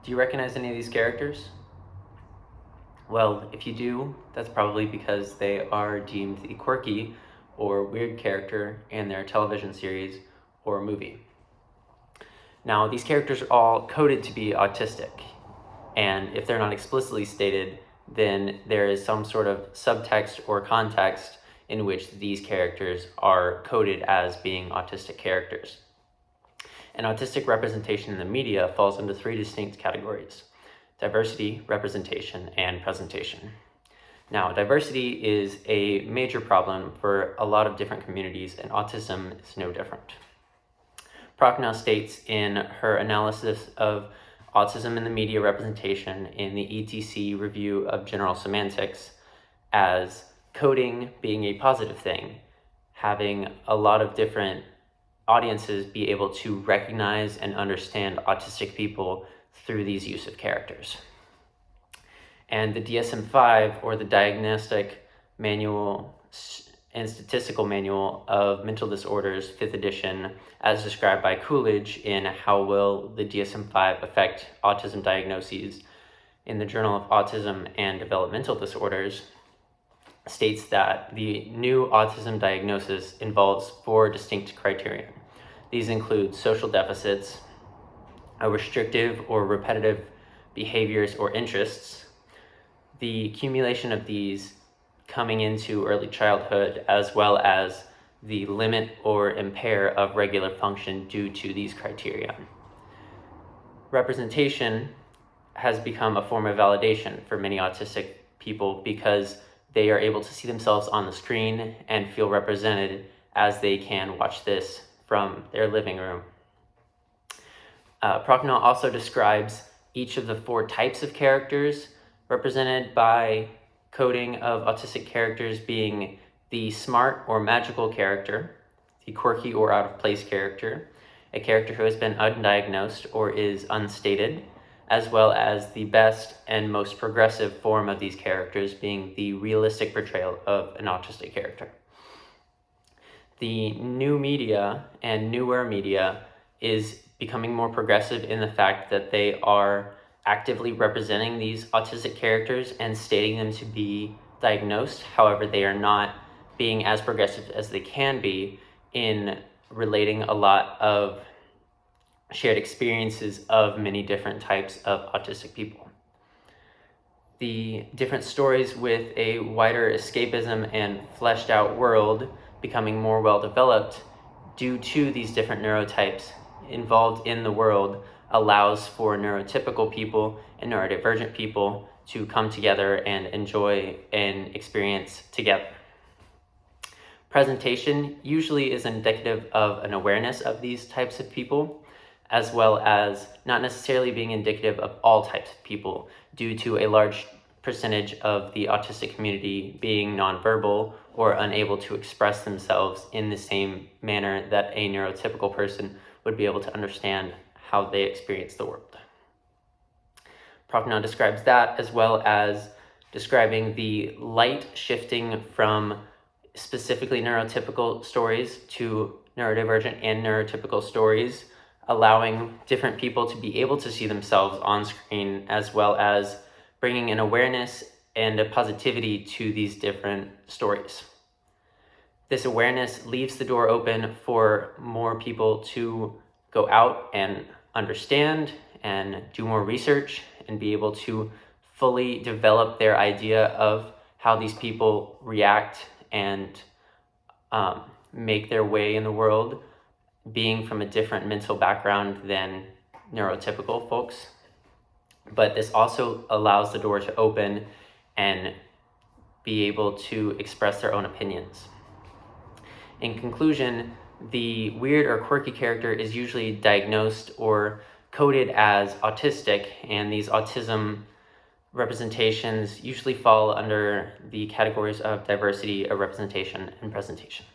Do you recognize any of these characters? Well, if you do, that's probably because they are deemed the quirky or weird character in their television series or movie. Now, these characters are all coded to be autistic, and if they're not explicitly stated, then there is some sort of subtext or context in which these characters are coded as being autistic characters. And autistic representation in the media falls into three distinct categories: diversity, representation, and presentation. Now, diversity is a major problem for a lot of different communities, and autism is no different. Prochnow states in her analysis of autism in the media representation in the ETC Review of General Semantics as coding being a positive thing, having a lot of different audiences be able to recognize and understand autistic people through these use of characters. And the DSM-5, or the Diagnostic Manual and Statistical Manual of Mental Disorders, 5th edition, as described by Coolidge in How Will the DSM-5 Affect Autism Diagnoses in the Journal of Autism and Developmental Disorders, states that the new autism diagnosis involves 4 distinct criteria. These include social deficits, restrictive or repetitive behaviors or interests, the accumulation of these coming into early childhood, as well as the limit or impair of regular function due to these criteria. Representation has become a form of validation for many autistic people because they are able to see themselves on the screen and feel represented as they can watch this from their living room. Prochnow also describes each of the 4 types of characters represented by coding of autistic characters being the smart or magical character, the quirky or out-of-place character, a character who has been undiagnosed or is unstated, as well as the best and most progressive form of these characters being the realistic portrayal of an autistic character. The new media and newer media is becoming more progressive in the fact that they are actively representing these autistic characters and stating them to be diagnosed. However, they are not being as progressive as they can be in relating a lot of shared experiences of many different types of autistic people. The different stories with a wider escapism and fleshed out world becoming more well developed due to these different neurotypes involved in the world allows for neurotypical people and neurodivergent people to come together and enjoy an experience together. Presentation usually is indicative of an awareness of these types of people, as well as not necessarily being indicative of all types of people, due to a large percentage of the autistic community being nonverbal or unable to express themselves in the same manner that a neurotypical person would be able to understand how they experience the world. Prochnow describes that, as well as describing the light shifting from specifically neurotypical stories to neurodivergent and neurotypical stories, allowing different people to be able to see themselves on screen, as well as bringing an awareness and a positivity to these different stories. This awareness leaves the door open for more people to go out and understand and do more research and be able to fully develop their idea of how these people react and make their way in the world, being from a different mental background than neurotypical folks. But this also allows the door to open and be able to express their own opinions. In conclusion, the weird or quirky character is usually diagnosed or coded as autistic, and these autism representations usually fall under the categories of diversity, representation, and presentation.